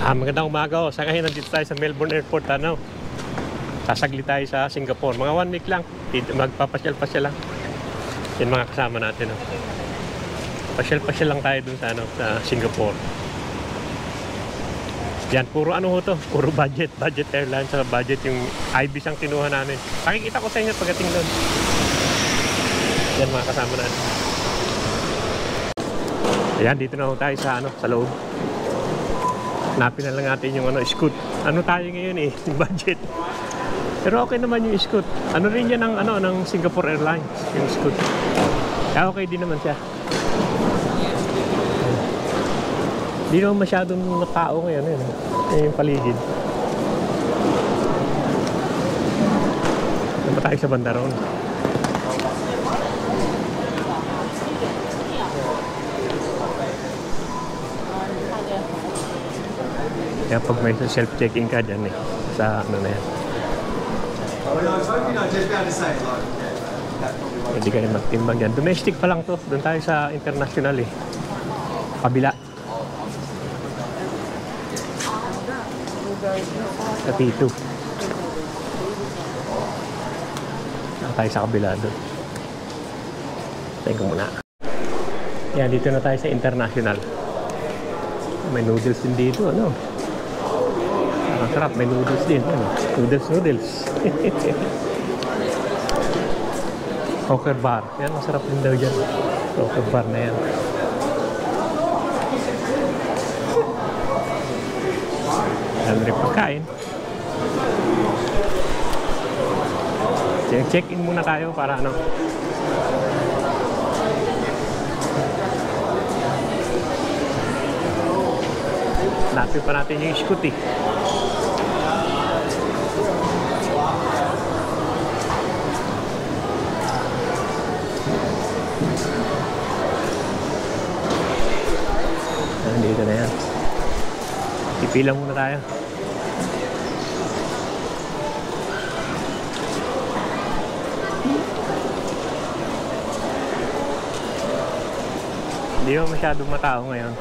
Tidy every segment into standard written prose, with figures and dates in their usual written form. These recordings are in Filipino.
Magandang umaga o. Saka nandito tayo sa Melbourne Airport. Sasagli tayo sa Singapore. Mga 1 week lang. Magpapasyal-pasyal lang. Yan mga kasama natin. Pasyal-pasyal lang tayo dun sa Singapore. Yan, puro to. Puro budget. Budget airline sa budget yung Ibis ang kinuha namin. Pakikita ko sa inyo pagdating doon. Yan mga kasama natin. Ayan, dito na tayo sa loob. Hanapin na lang natin yung Scoot. Tayo ngayon yung budget. Pero okay naman yung Scoot. Rin yan ng Singapore Airlines, yung Scoot. Kaya okay din naman siya. Hindi naman masyadong tao ngayon. Yung paligid. Ano ba tayo sa bandaron? Kaya pag may self-checking ka dyan sa na yan. Hindi ka rin magtimbang dyan. Domestic pa lang to. Doon tayo sa international Kabila. Sa P2. Tayo sa kabila doon. Tayo ko muna. Yan, dito na tayo sa international. May noodles din dito, Masarap, may noodles din, Noodles. Poker bar. Yan, masarap din daw dyan. Poker bar na yan. Yan rin pagkain. Check-in muna tayo para Hanapin pa natin yung Scoot Dito na yan. Ipila muna tayo. Hindi mo masyadong matao ngayon.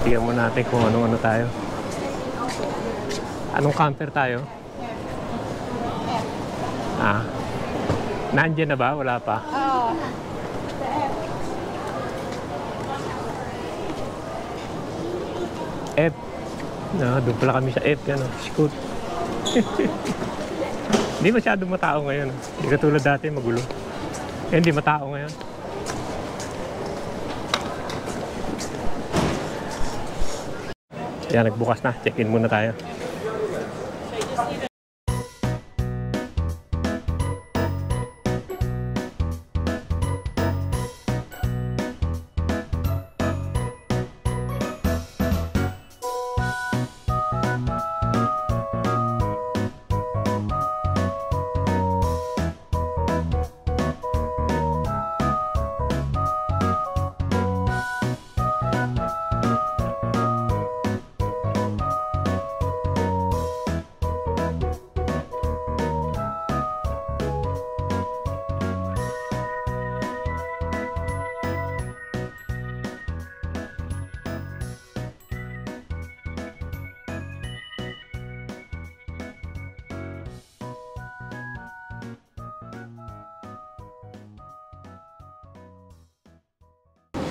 Tingnan muna natin kung ano tayo. Anong counter tayo? Nandiyan na ba? Wala pa? Oo. F. Doon pala kami sa F. Scoot. Hindi masyadong matao ngayon. Hindi katulad dati, magulo. Hindi matao ngayon. Yan, nagbukas na. Check-in muna tayo.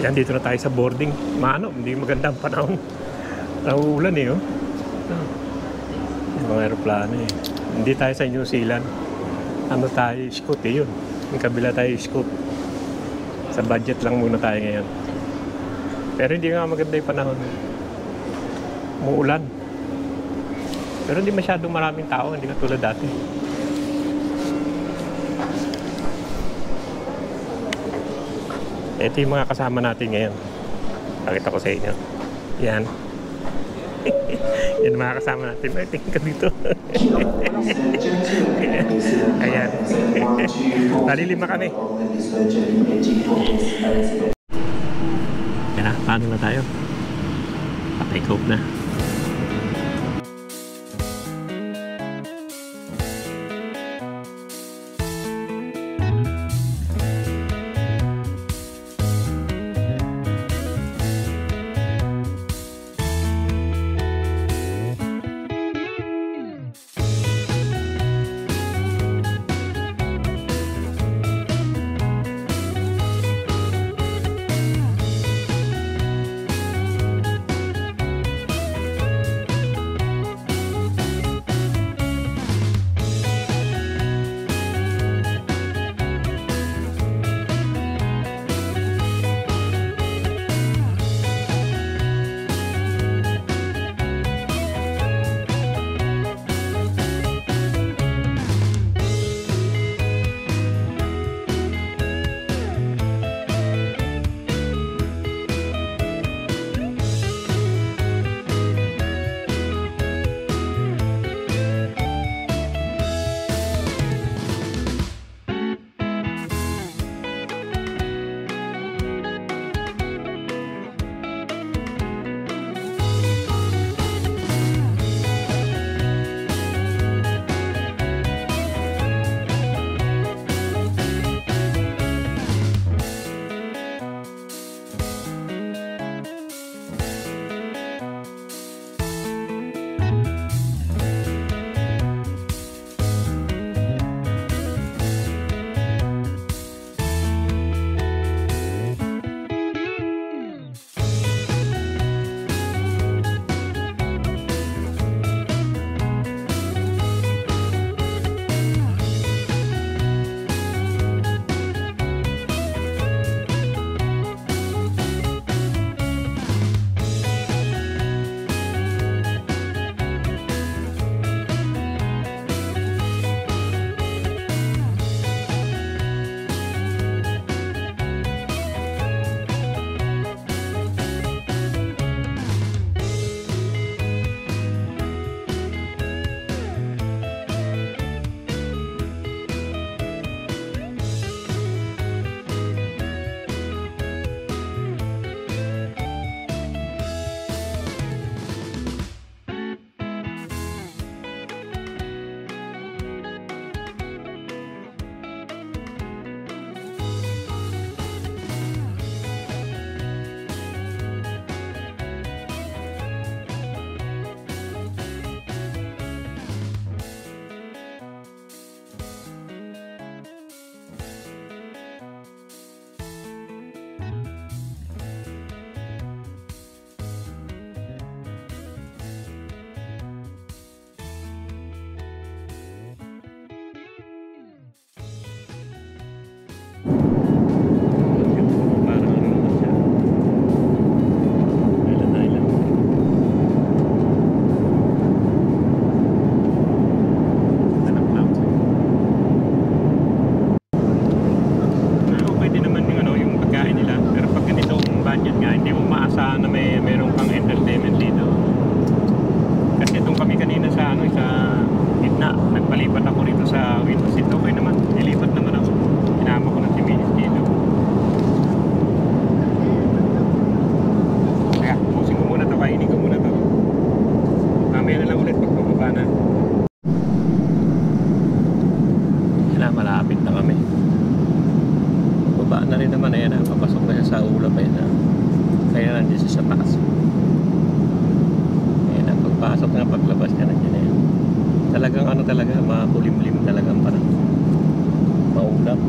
Yan, dito na tayo sa boarding. Hindi maganda ang panahon. Nauulan Yung mga aeroplano Hindi tayo sa New Zealand. Tayo, Scoot yun. Yung kabila tayo, Scoot. Sa budget lang muna tayo ngayon. Pero hindi nga maganda yung panahon. Muulan. Pero hindi masyadong maraming tao. Hindi katulad dati. Ito yung mga kasama natin ngayon. Pakita ko sa inyo. Yan. Yan mga kasama natin. May tingin ka dito. Ayan. Nalilima kami. Yan paano na tayo? Pa-take off na. rin naman, ayan na, papasok na siya sa ulap, ayan na. Kaya nandiyan siya sa taas. Ayan na, pagpasok na, paglabas niya nandiyan, ayan. Talagang ano talaga, makulimlim talagang parang maulap.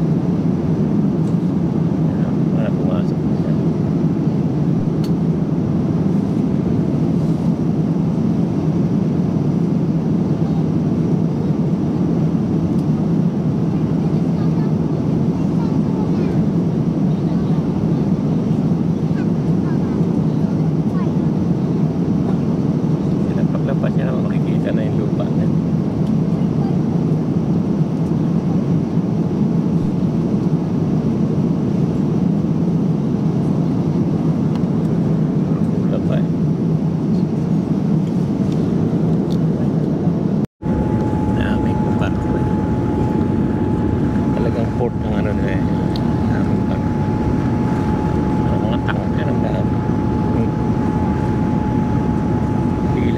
Ayan, para pumasok na siya. Paglabas niya naman makikita na yung lupa niya. Ulap pa eh. Daming barko eh. Talagang port ng ano na eh. Daming barko. Mga tangka ng dami.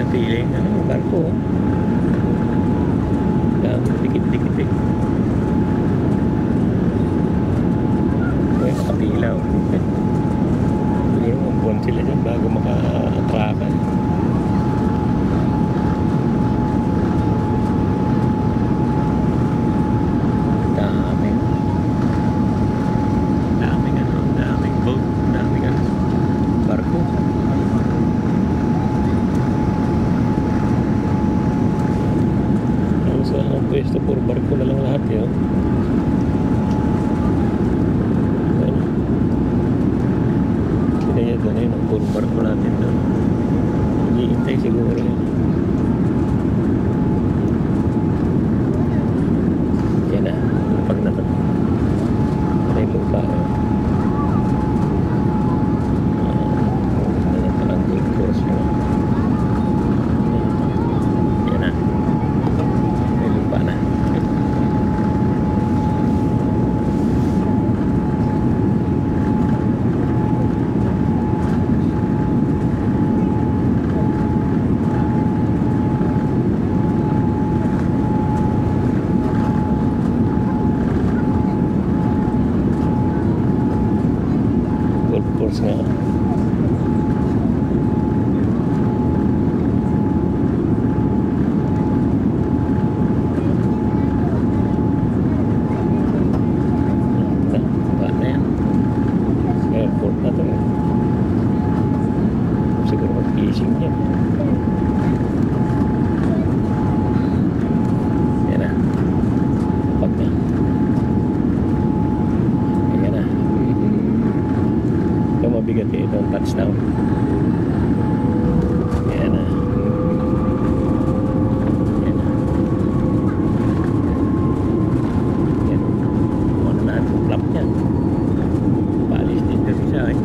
Piling ano, barko. Dikit-dikit eh. Nakapilaw. Siguro magbuwan sila dyan bago maka-atrakan. Daming ano, daming boat, daming ano, barko. Sa pwesto puro barko na lang lahat yun. Kaya doon yun, puro barko natin doon. Hihintay siguro yun. Yan na, pag natin may lupa yun. Parang gold course yun. Yan na. Golf course nga. Airport na ito. Siguro mag-fishing niya. Yan na. Pag na. Yan na. Ito mabigat eh. Ito ang touchdown. Yan na. Yan na. Yan. Ano na ang flap niya. Palis din kami siya eh.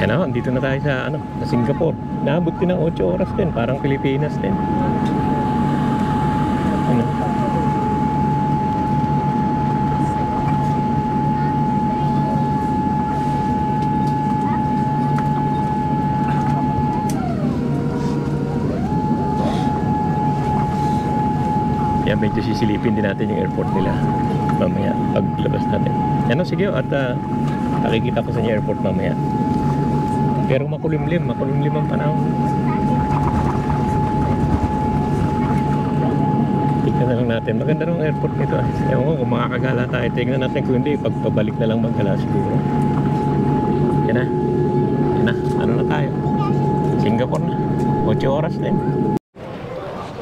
Ayan na, dito na tayo sa sa Singapore. Naabot din ng 8 oras din, parang Pilipinas din. Ano? Yan, medyo sisilipin din natin yung airport nila mamaya paglabas natin. Ano, sige, at nakikita ko sa inyo airport mamaya. Pero makulimlim ang panahon. Tignan na lang natin. Maganda ng airport nito. Ewan ko kung makakagala tayo. Tignan natin kung hindi, pagpabalik na lang magkala siguro. Yan na. Yan na. Ano na tayo? Singapore na. 8 oras din.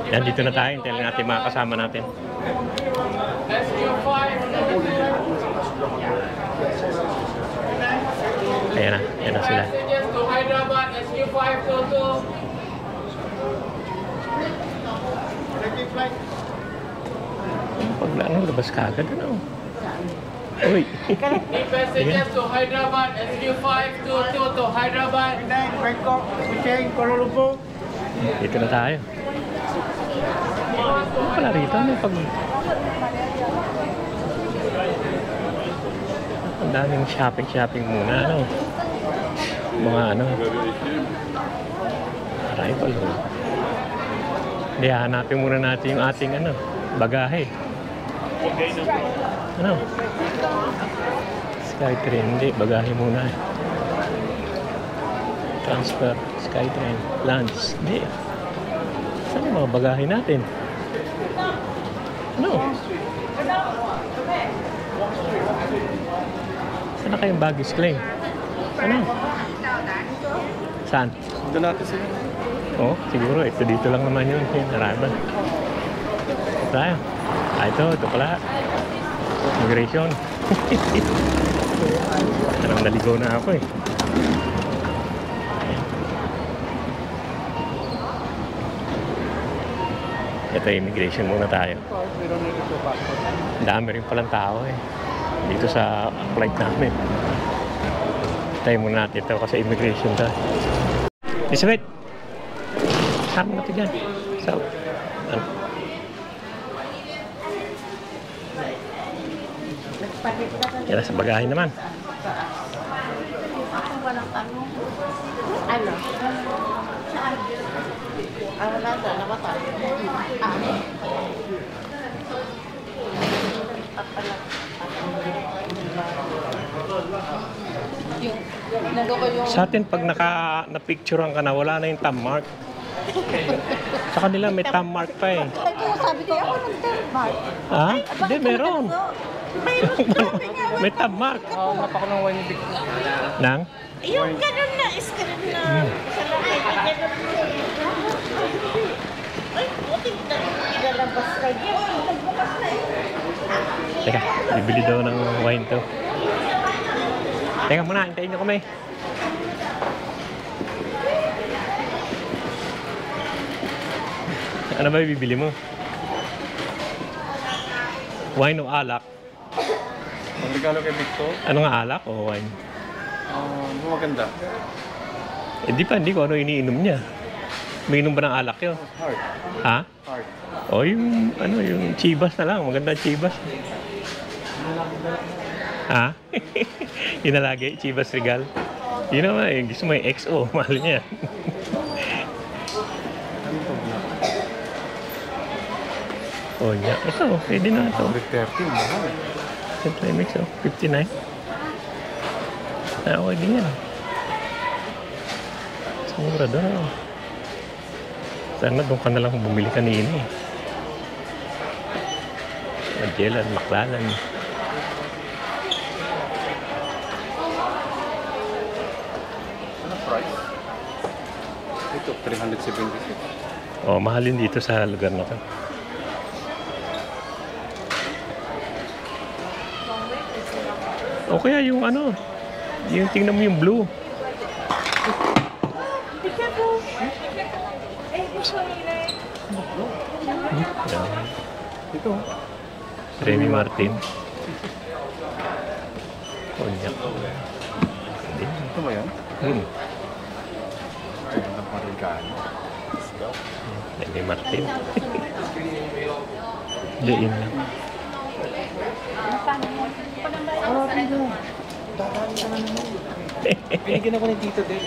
Yan, dito na tayo. Hintayin natin mga kasama natin. Ayan na sila. Passengers to Hyderabad, SQ522. Pag labas ka agad, ano? Uy! Need passengers to Hyderabad, SQ522 to Hyderabad. Bangkok, Kuching, Kuala Lumpur. Dito na tayo. Ano pala rito? Ano pag... Ang daming shopping muna, ano? Mga ano? Arrival. Hindi, hanapin muna natin yung ating ano, bagahe. Ano? Skytrain, hindi, bagahe muna. Transfer, Skytrain, lunch, hindi. Saan yung mga bagahe natin? Ano? Saan na kayong baggage claim? Ano? Saan? Doon natin sila. Oo, siguro. Ito dito lang naman yun. Arrival. Tayo. Ito pala. Immigration. Parang naligaw na ako eh. Ito immigration muna tayo. Dami rin palang tao eh. Dito sa flight namin. Tayo muna natin ito kasi immigration tayo. Isabet! Sama natin dyan. So, ano? Yan na sa bagahe naman. Ano? Saan? Ano na ito? Nabata? Sa atin, pag na-picturean ka na, wala na yung thumb mark. Sa kanila, may thumb mark pa eh. Sabi ko, ako nag-thumb mark. Ha? Hindi, meron. May thumb mark. Oo, mapa ko ng wine big. Nang? Yung ganun na, screen na. Sa lahat, ganun na. Ay, puting na. Ilalabas na yan. Nagbukas na eh. Teka, bibili daw ng wine to. Teka muna, hintayin nyo kami. Ano ba bibili mo? Wine o alak? Ang regalo kay Victor, Ano nga, alak o wine? maganda. Eh di pa, hindi ko ano iniinom niya. Umiinom ba ng alak yun? Hard. Ha? Hard. O yung, ano, yung chivas na lang. Maganda chivas. Ha? Yun na lagi, chivas regal. Yun naman eh, gusto mo yung XO, mahal niya. Oh, yeah. Ito, pwede na ito. 130, mahal. Ito yung mix, oh. 59. Ah, okay din yan. Mura daw. Sana doon ka na lang bumili kanina eh. Magellan, Maclellan. Ano price? Ito, 376. Oh, mahal yun dito sa lugar na to. O kaya yung ano, yung tingnan mo yung blue. Yan. Ito. Remy Martin. Konyak. Hindi. Ito ba yan? Ang regalo. Remy Martin. Hindi, yun lang. Binigyan ako ni Tito din.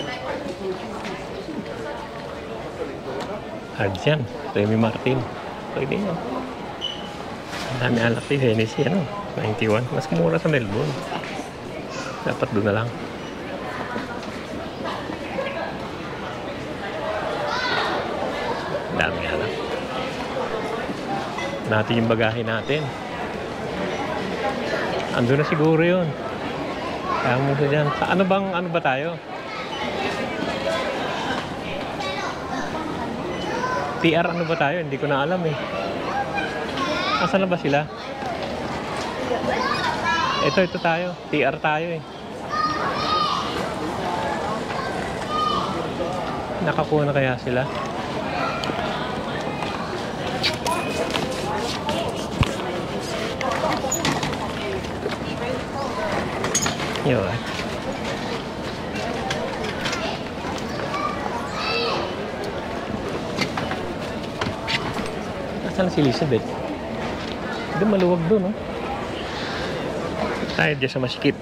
Hard yan. Remy Martin. Pwede yun. Ang dami alak din. Hennessy, ano? 91. Mas mura sa Melbourne. Dapat doon na lang. Ang dami alak. Natin yung bagahe natin. Ando na siguro yun. Kaya mo siya dyan. Sa ano ba tayo? TR ano ba tayo? Hindi ko na alam eh. Asan na ba sila? Ito tayo. TR tayo eh. Nakakuha na kaya sila? Yun. Nasaan si Elizabeth? Doon maluwag doon, no? Tayo dyan sa masikip.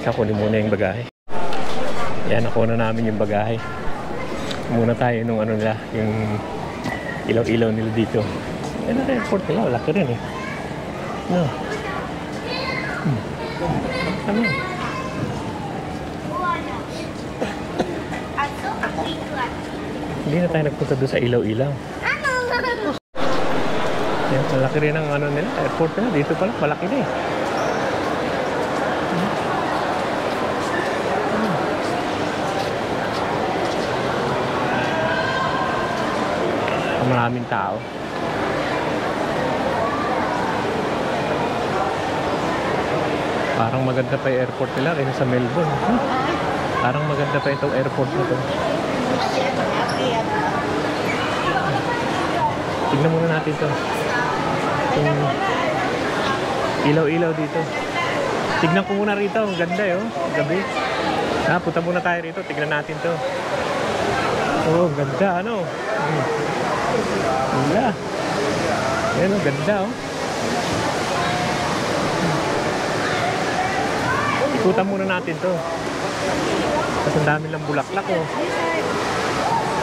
Kakunin muna yung bagahe. Yan, nakuha na namin yung bagahe. Muna tayo nung ano nila, yung ilaw-ilaw nila dito. Yan ang airport nila, wala ka rin eh. No. Ano? Hindi na tayo nagpunta doon sa ilaw-ilaw. Yan, malaki rin ang ano nila, airport nila. Dito pala, malaki na eh. Maraming tao. Parang maganda pa yung airport nila kaysa sa Melbourne. Parang maganda pa itong airport na to. Tignan muna natin to. Yung ilaw-ilaw dito. Tignan ko muna rito. Ang ganda eh, oh. Gabi. Punta muna tayo rito. Tignan natin to. Oh, ganda. Ano? Wala. Ayan, ang ganda, oh. Ikutan muna natin to. Kasi ang dami lang bulaklak, oh.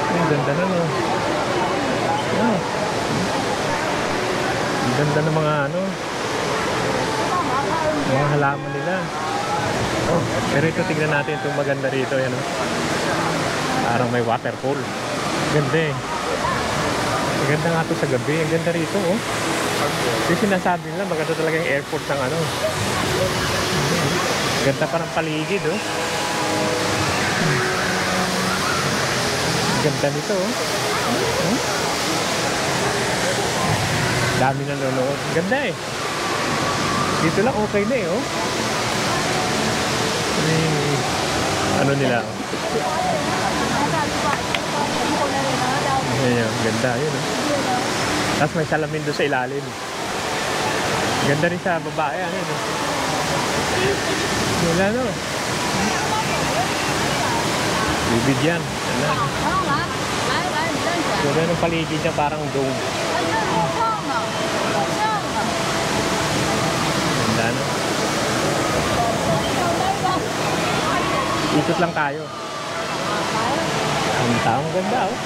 Ang ganda na, no. Oh. Ang ganda ng mga, ano, mga halaman nila. Oh, pero ito, tignan natin itong maganda rito, yan, oh. Parang may waterfall. Ganda, eh. Maganda nga ito sa gabi. Ang ganda rito, oh. Yung sinasabi nila, maganda talaga yung airport ng ano. Ganda pa ng paligid, oh. Ganda nito, oh. Dami na nanonood. Ganda, eh. Dito lang okay na, eh, oh. Ano nila, oh. Ayan, ganda yun, oh. Tapos may salamin doon sa ilalim. Ganda rin sa babae, ano yun, oh. Wala, no. Bibigyan. Ano. Ganda ng paligid niya, parang dome. Ganda, no. Ikot lang tayo. Ang taong ganda, oh.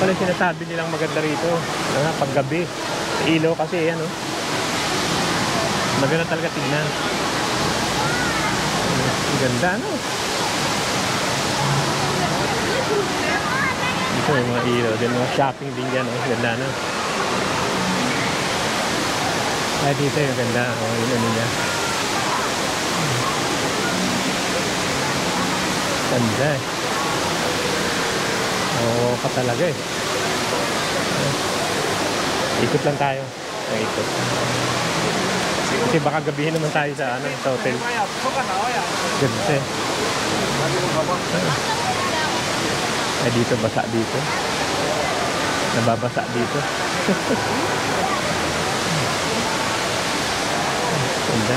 Pala sinasabi nilang maganda rito, paggabi. Ilaw kasi, ano. Maganda talaga tignan. Ang ganda, no. Ito yung mga ilaw din, mga shopping din dyan, oh. Ganda, no. Ay, dito yung ganda, oh, yun ano niya. Ganda, eh. Oo, ka talaga, eh. Ikot lang tayo. Ikot. Kasi baka gabihin naman tayo sa ano, sa hotel. Ganda, eh. Ay, dito, basa dito. Nababasa dito. Ganda.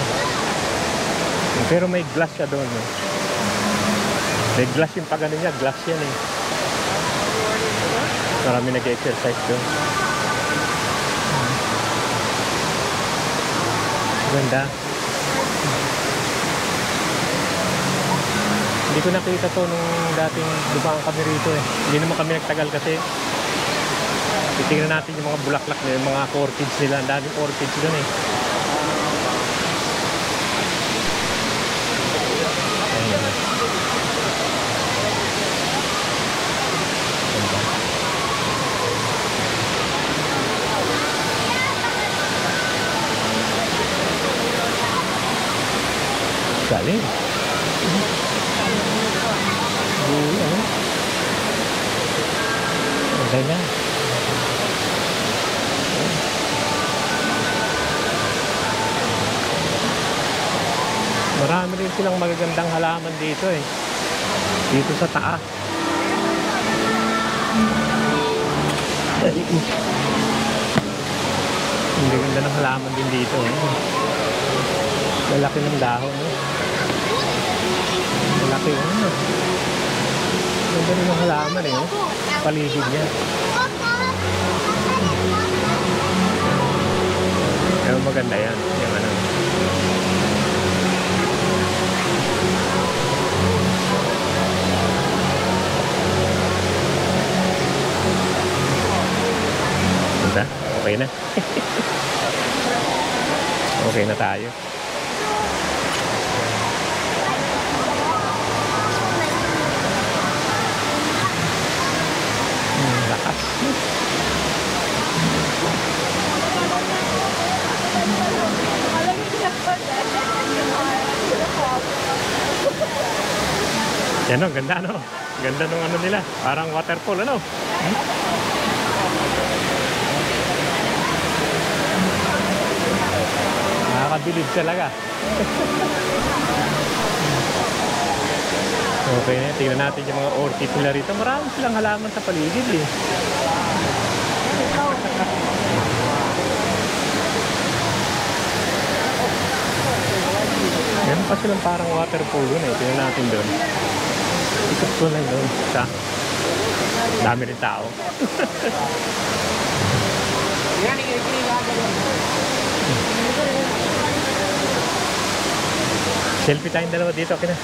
Pero may glass siya doon, no? May glass yung pag ano niya, glass yan, eh. Marami nag-exercise doon. Ganda. Hindi ko nakita to nung dating dumaan kami rito, eh. Hindi naman kami nagtagal kasi titingnan natin yung mga bulaklak nila, yung mga orchids nila. Ang daming orchids doon, eh. Galing. Ano? Okay na. Marami rin silang magagandang halaman dito eh. Dito sa taas. Ang ganda ng halaman din dito. Lalaki ng dahon. Lalaki. Ganda rin ng halaman eh. Paligid niya. Pero maganda yan. Yung ano. Ganda? Okay na. Okay na tayo. Lakas. Yan o, ganda no? Ganda nung ano nila. Parang waterfall ano? Nakakabilib talaga. Okay na, tingnan natin yung mga orchid nila rito. Marami silang halaman sa paligid eh. Meron pa silang parang waterfall doon eh. Tingnan natin doon. Ikot ko lang doon. Dami rin tao. Selfie tayong dalawa dito. Okay na.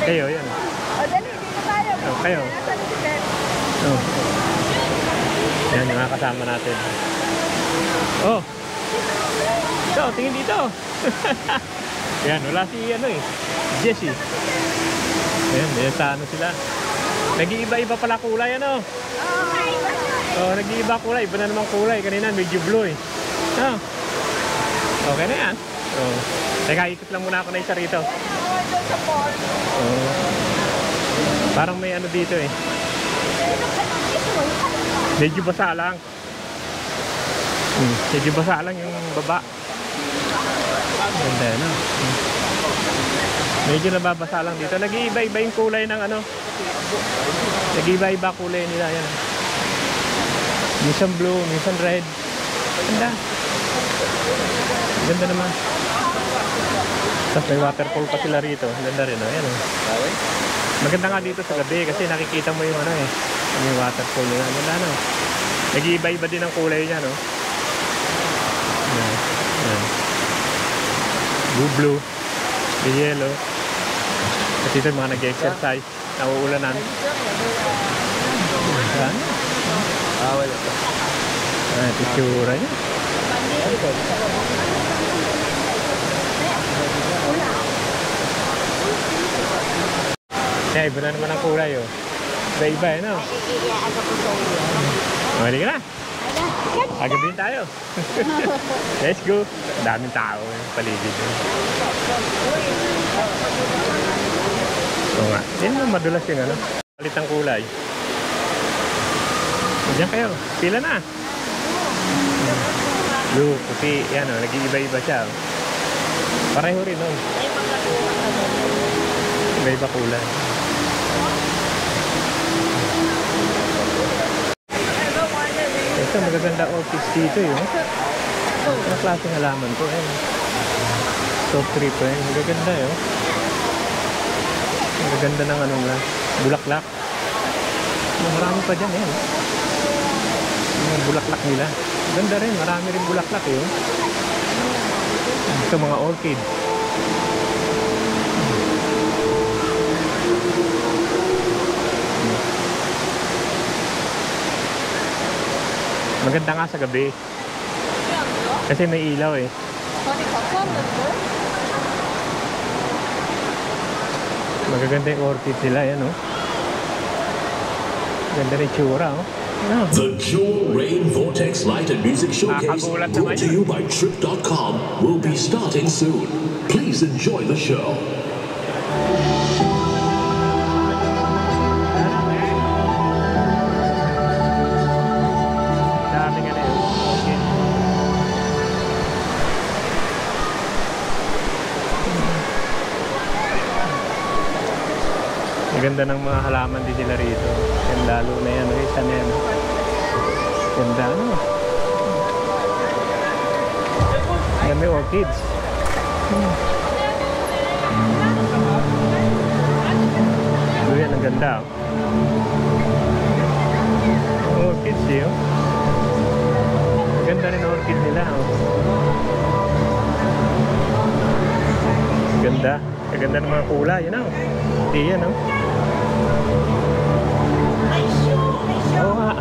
Kayo, yan. O, dali, dito tayo. Oh, kayo. Oh. Yan, yung mga kasama natin. Oh. So, tingin dito. Yan, wala si ano eh. Jessie. Ayan, yan sa ano sila. Nag-iiba-iba pala kulay ano. Oh, nag-iiba kulay. Iba na namang kulay. Kanina medyo blue eh. Oh. Okay na yan. Oh. Teka, ikot lang muna ako na isa rito. Oh. Parang may ano dito eh. Medyo basa lang. Medyo basa lang yung baba. Ganda no? Medyo nababasa lang dito. Nag-iiba-iba yung kulay ng ano. Nag-iiba-iba kulay nila yan. Minsan blue, minsan red. Ganda. Ganda naman. Tapos may waterfall pa sila rito. Ganda rin, oh. Yan, oh. Maganda nga dito sa gabi kasi nakikita mo yung ano eh. Yung waterfall nila. Ganda, no? Nag-iiba-iba din ang kulay niya, no? Yan. Yan. Blue, the yellow. At ito yung mga nag-exercise. Nauulanan. Yan. Wala. Ito tsura niya. Kaya iba na naman ang kulay oh. Iba-iba eh no? Mali ka na. Agabihin tayo. Let's go. Daming tao eh. Paligid eh. Oo nga. Yan mo madulas yung ano. Palit ang kulay. Diyan kayo. Pila na. Blue, puti. Yan o. Nag-iiba-iba siya. Pareho rin o. Iba-iba kulay. Ito, magaganda orchids dito yun. Ang klaseng halaman to eh. Top 3 po eh. Magaganda yun. Magaganda ng anong bulaklak. Marami pa dyan eh. Yung bulaklak nila. Ganda rin. Marami rin bulaklak yun. Ito mga orchid. Maganda nga sa gabi. Kasi may ilaw eh. Magaganda yung orchid sila. Yan oh. Ganda rin tsura oh. The Jewel Rain Vortex Light and Music Showcase, brought to you by Trip.com, will be starting soon. Please enjoy the show. Ang ganda ng mga halaman din nila rito. Yan lalo na yan. Isa na yan. Ganda ano. Yan may orchids. Yan ang ganda. Orchids yun. Ganda rin ang orchid nila. Ganda. Ganda ng mga kulay. Yan o. Hindi yan o. May shoe. Oo nga.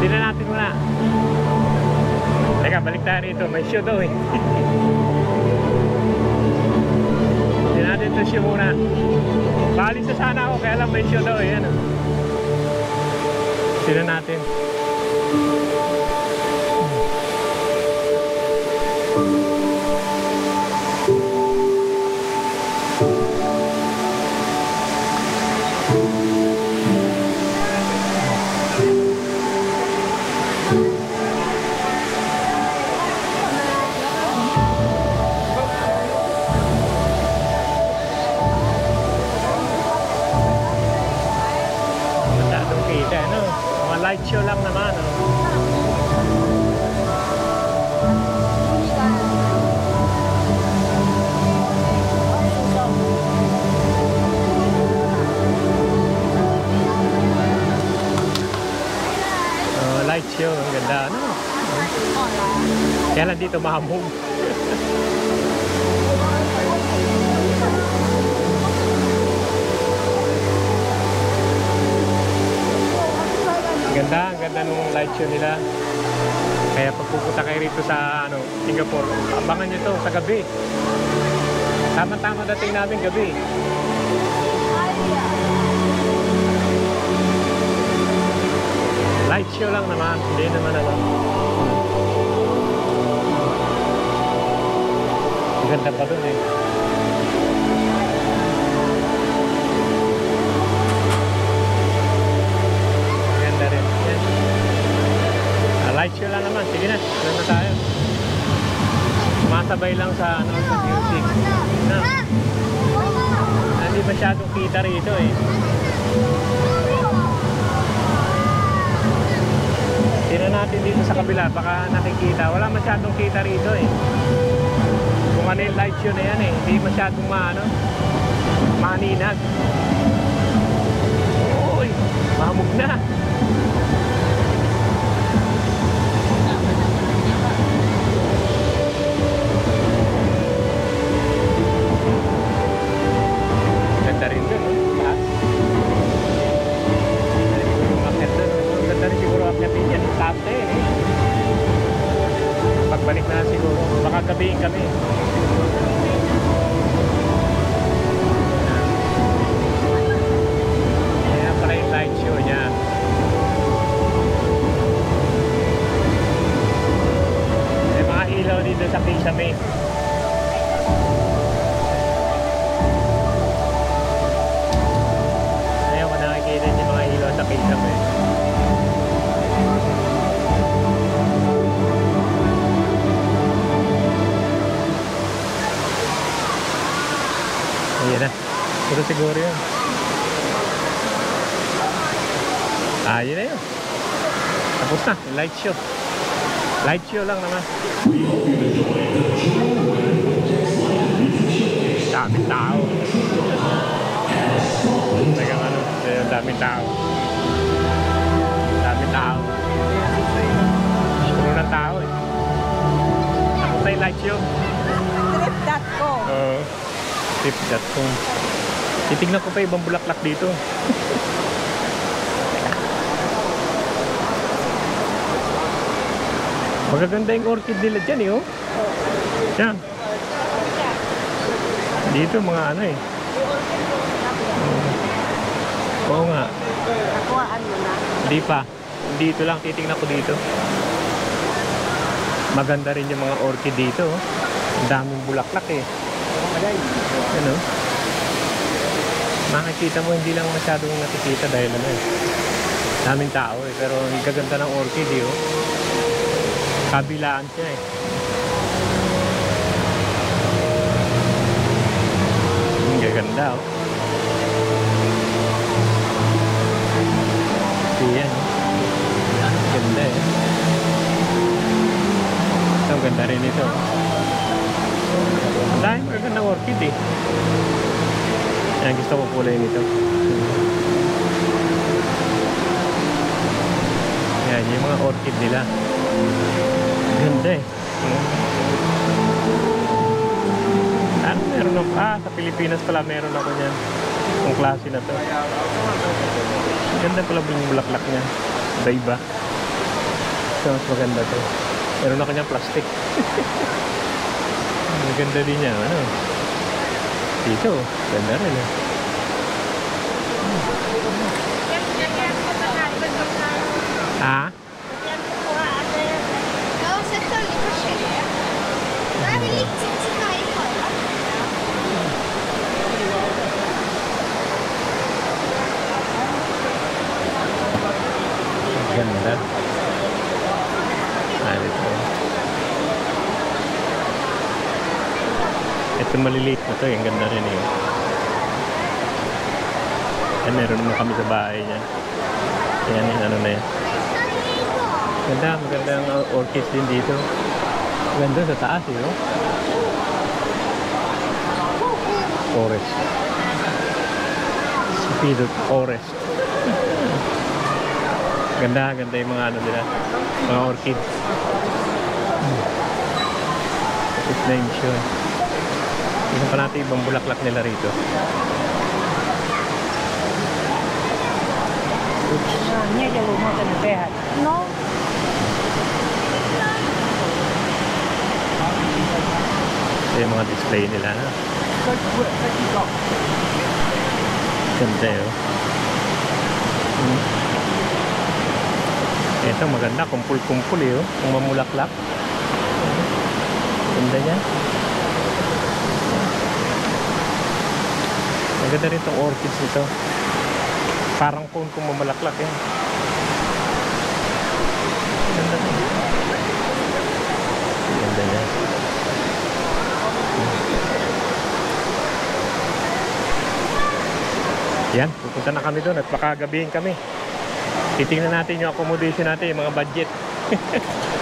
Tignan natin muna. Teka, balik tayo rito. May shoe daw eh. Tignan natin ito shoe muna. Bali sa sana ako, kaya lang may shoe daw eh. Yan o. Tignan natin. Masyadong kita, no? Mga light show lang naman, no? Light show, ang ganda, no? Kaya lang dito mahamog. Ang ganda nung light show nila. Kaya pag pupunta kayo rito sa Singapore, abangan nyo to sa gabi. Tama-tama dating namin gabi. Light show lang naman, hindi naman ano. Ang ganda pa dun eh. Ganda rin. Yan. Light show lang naman, sige na, doon na tayo. Sumasabay lang sa sa music. Na. Hindi masyadong kita rito eh. Tingnan natin dito sa kabila, baka nakikita. Wala masyadong kita rito eh. Kung ano yung light show na yan eh, hindi masyadong maninag. Uy, mahamog na. Ganda rin dun, no? Lahat. Ganda rin siguro akit din yan. Top 10 eh. Pagbalik na siguro. Baka gabihin kami. Ayan pala yung light show niya. May mga ilaw dito sa Kisame. Ayan ko nakikita yung mga ilaw sa Kisame. Ayan na. Puro siguro yun. Yun na yun. Tapos na. Yung light show. Light show lang naman. Daming tao. Talagang ano. Daming tao. Daming tao. Puro ng tao eh. Tapos na yung light show. Trip.com. Trip.com. Titignan ko pa ibang bulaklak dito. Magaganda yung orchid nila dyan eh, oh. Yan. Dito mga ano eh. Oo nga. Nakuhaan mo na. Hindi pa. Dito lang, titignan ko dito. Maganda rin yung mga orchid dito, oh. Ang daming bulaklak eh. Ano? Makikita mo, hindi lang masyadong nakikita dahil ano eh. Daming tao eh. Pero ang gaganda ng orchid eh, oh. Kabilaan siya eh. Ang gaganda oh. Ang dahil magagandang orchid eh. Yan, gusto ko kulay nito. Yan, yung mga orchid nila. Ganda eh. Meron ako. Sa Pilipinas pala meron ako niyan. Yung klase na to. Ganda pala yung bulaklak niya. Iba-iba. So, mas maganda to. Meron ako niyang plastic. Maganda din niya. Ano? Dito. Ganda rin eh. Ah? Ganda. Ito. Ito maliliit na to. Ang ganda rin eh. Yan, meron naman kami sa bahay niya. Yan yung ano na yan. Ganda. Maganda ang orchids din dito. Ganda sa taas eh. Oh. Forest. Speeded forest. Ganda yung mga ano nila. Mga orchids. It's na yung show. Tignan pa natin ibang bulaklak nila rito. No. Ito yung mga display nila. Ganda yun. Ito maganda, kumpul-kumpul eh. Kung mamulaklak. Ganda niya. Maganda rin itong orchids nito. Parang kung mamulaklak eh. Ganda rin. Ganda niya. Yan, pupunta na kami doon at baka gabihin kami. Titingnan natin yung accommodation natin, yung mga budget.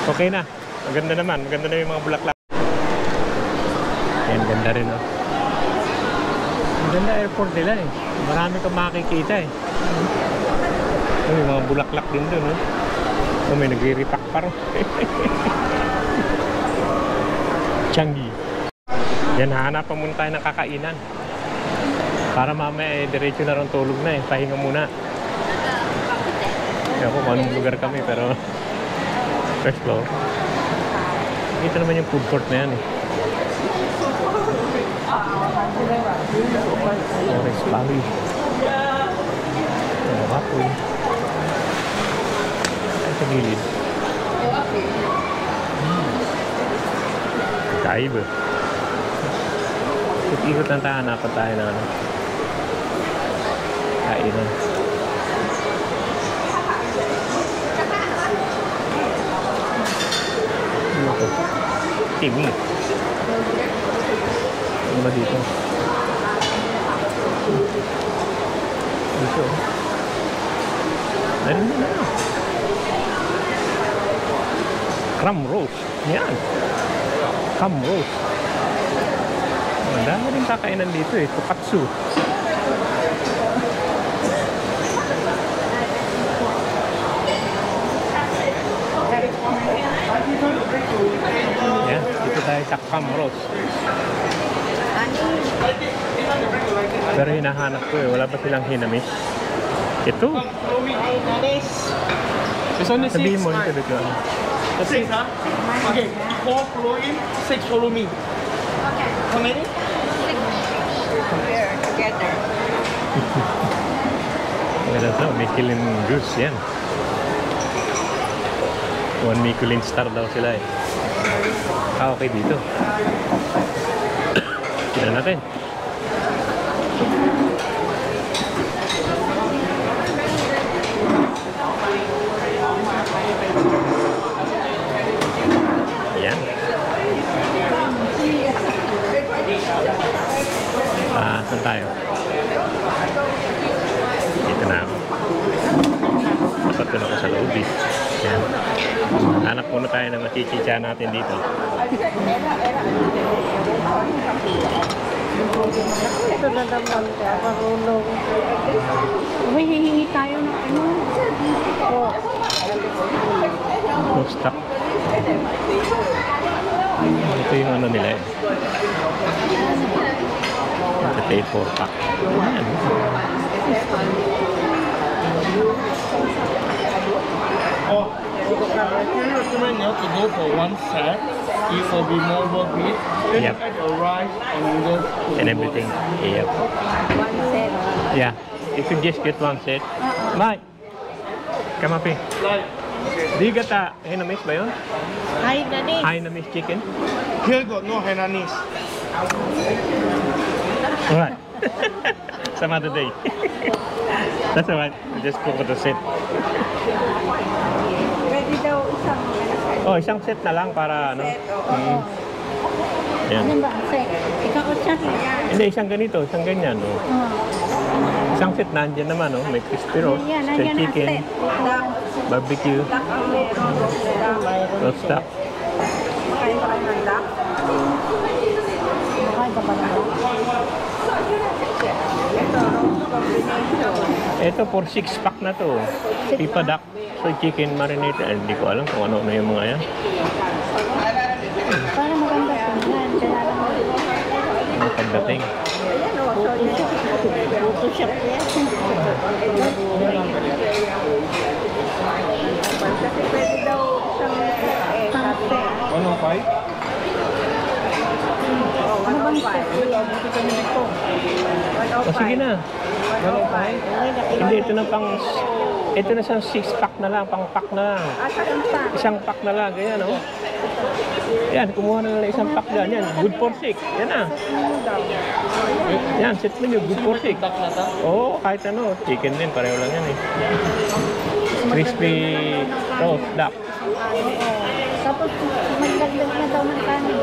Okay na. Maganda naman. Maganda na yung mga bulaklak. Ayan, ganda rin oh. Maganda airport nila eh. Marami kang makikita eh. May mga bulaklak din doon oh. May nagre-repack pa rin. Changi. Yan, hahanapan muna tayo ng kakainan. Para mamaya eh, diretso na rin tulog na eh. Pahinga muna. Kaya ko kung anong lugar kami pero first floor. Ito naman yung food court na yan eh. Forest Valley. Ano ba po? Ay, sa gilid. Kaiba. Ikot lang tayo, hanapan tayo na ano. Kainan. Ano ito? Timi. Ano ba dito? Dito. Ano na? Crumb roast. Yan. Crumb roast. Ang dami rin kakainan dito eh. Tokatsu. Yan. Dito tayo sa crumb roast. Pero hinahanap ko eh. Wala ba silang hinamis? Ito. Sabihin mo ito dito. That's it, huh? Okay, 4 follow in, 6 follow me. Okay. How many? We're together. Maganda ito. Michelin Goose yan. 1 Michelin star daw sila eh. Okay dito. Tignan natin. Yan. Saan tayo? Dito na ako. Patun ako sa loob eh. Yan. Hanap muna tayo ng machichicha natin dito. na naman ka, marunong. Uy, hihingi tayo ng ano. Oh. Stock. Ito yung ano nila eh. Ito yung 4-pack. Ayan. Oh, I recommend you to go for one set. It will be more worth it. Then Yep. you add the rice and noodles And everything. Yep. One set. Yeah. You could just get one set. Mike, come up here. Like, Do you get a Hainanese ba yun? Hi, Nani. Hainanese chicken? here got no Hainanese. Alright. Some other day. That's alright. We just go for the set. Pwede daw isang Oh, isang set na lang para ano. Mm. Yan. Ano ba? Set. Ikaw ko siya yan. Hindi, isang ganito, isang ganyan. Oh. Isang set nandiyan naman, oh. May crispy roast, Yan, steak nandiyan ang chicken, set. barbecue, roast duck. Makain ba kayo ng duck? Makain ba ng duck? Ito, roast combination. Ito, for 6-pack na to. Pipa duck, soy chicken marinated. Hindi ko alam kung ano yung mga yan. Para maganda tingnan. Kaya lang Ang pagdating. Photoshop yan. Kasi pwede daw isang kape. 105? Ano bang set? O sige na. Hindi, ito na pang... Ito na siyang 6-pack na lang, pang-pack na lang. Isang pack na lang, ganyan, oh. Yan, kumuha na lang isang pack dyan. Yan, good for 6. Yan na. Yan, set menu, good for 6. Oo, kahit ano, chicken din, pareho lang yan eh. Crispy roast duck. Tapos magdagdag na daw ng kanin.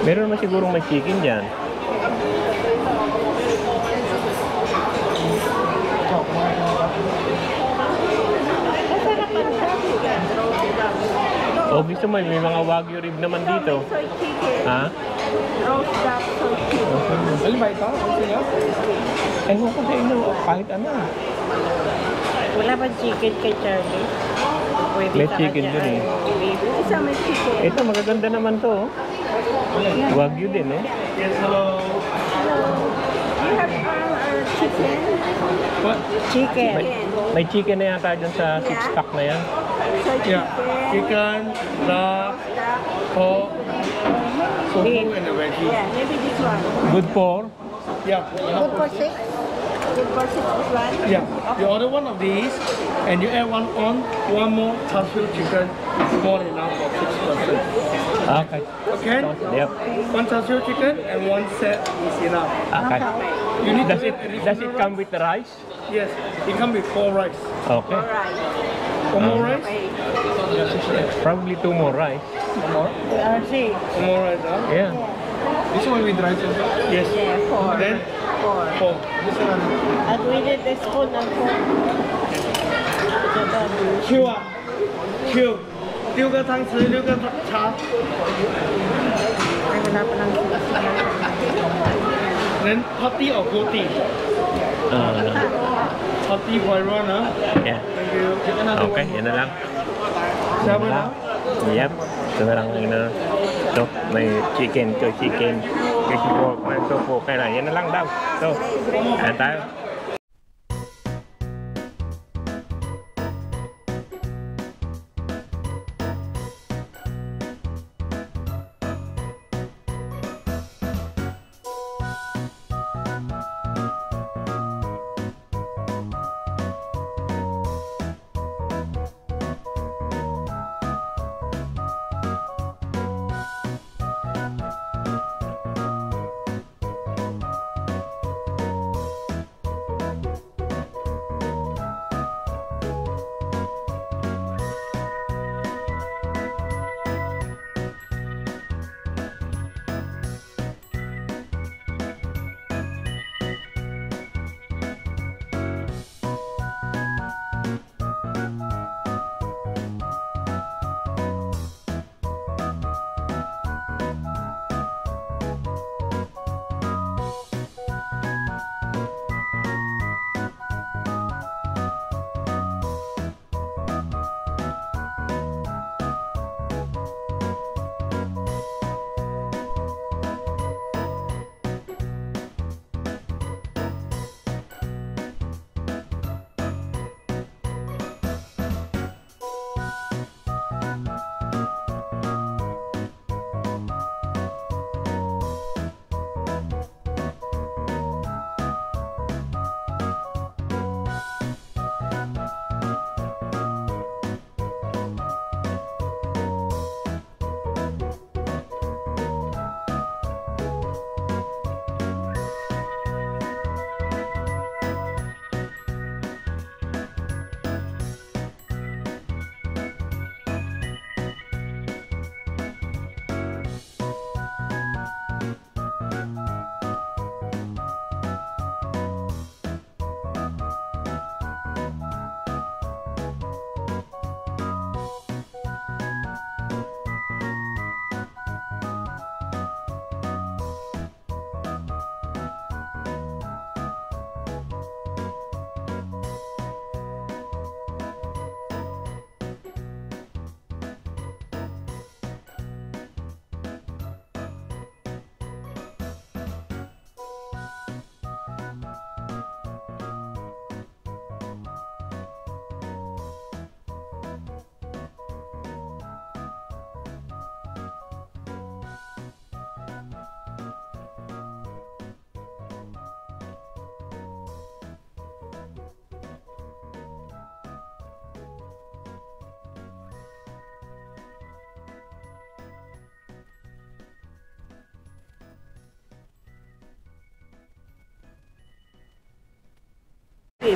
Meron naman sigurong may chicken dyan. O, gusto mo, may mga wagyu rib naman dito. Soy chicken. Ha? Roast duck, soy chicken. Alin ba ito? Ano sila? Eh, kung kasi ino, kahit ano. Wala ba chicken kay Charlie? May chicken dun eh. Isa may chicken. Ito, magaganda naman to. Oh. Wagyu din eh. Yes, hello. Hello. You have chicken? What? Chicken. May chicken na yata dyan sa 6-pack na yan. Soy Yeah. chicken. Chicken, duck, Duck. pork, tofu, and the veggie. Yeah, maybe this one. Good for? Yeah. Good for 6? Good for 6 this one? Yeah. You order one of these, and you add one more char siu chicken. It's more than enough for 6 person. Okay. Okay? Yep. One char siu chicken and one set is enough. Okay. You need Does to it, does it come with the rice? Yes. It comes with 4 rice. Okay. Alright. 4 more rice? Probably 2 more rice. One more? See. 1 more rice, huh? Yeah. This one with rice also? Yes. Yeah, 4. Then 4. This one. At we need a spoon and fork. Q 啊 Q 6个汤匙6个茶 Ay, wala pa lang Then hottie or coatie? Hottie for everyone, huh? Yeah. Thank you. Get another Okay, one. yan na lang. Seven, huh? Yep. Ito na lang yun na. So, may chicken, choy chicken, crispy pork, may tofu. Kaya na, yan na lang daw. So, ayan tayo.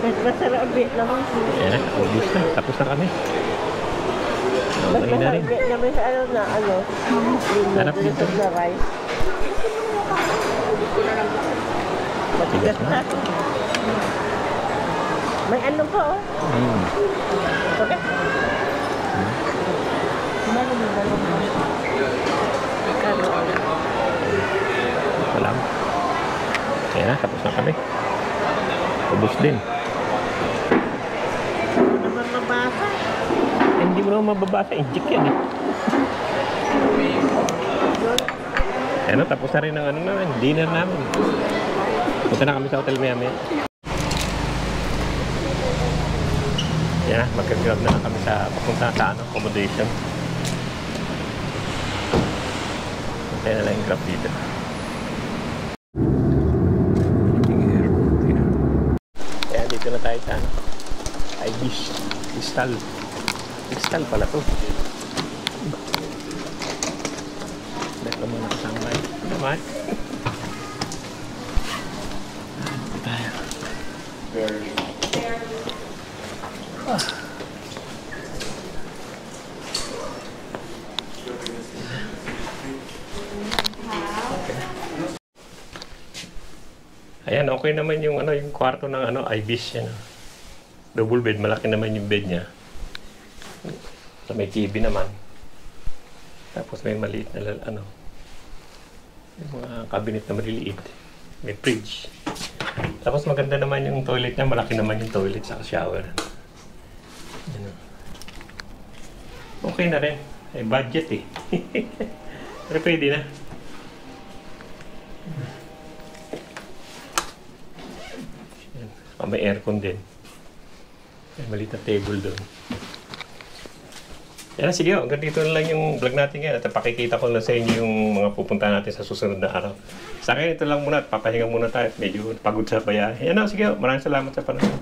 Mas masarap ang Vietnam. Ayan na, ubus na. Tapos na kami. Mas Okay na masarap rin. ang Vietnam sa Hanap dito. na rice. Matigas na. May ano pa oh. Okay. Wala. Ayan na, tapos na kami. Ubus din. Naman mabasa. Hindi mo naman mababasa. Injik yan eh. Ayan na, tapos na rin ang ano namin. Dinner namin. Punta na kami sa hotel maya-maya. Ayan na, magka-grab na lang kami sa papunta sa accommodation. Punta na lang yung grab dito. Ayan, dito na tayo sa ano. Ibis. Crystal. Crystal pala to. Dito mo na kasama tayo. Ano naman? Dito tayo. Ayan, okay naman yung ano, yung kwarto ng ano, Ibis yan. Double bed, malaki naman yung bed niya. So, may TV naman. Tapos may maliit na ano, yung mga cabinet na maliliit. May fridge. Tapos maganda naman yung toilet niya, malaki naman yung toilet sa shower. Ano. Okay na rin. Eh, budget eh. Pero pwede na. May aircon din. May maliit na table doon. Yan na, sige. Hanggang dito na lang yung vlog natin ngayon. At pakikita ko lang sa inyo yung mga pupunta natin sa susunod na araw. Sa akin, ito lang muna. At papahinga muna tayo. Medyo pagod sa bayahe. Yan na, sige. Maraming salamat sa panahon.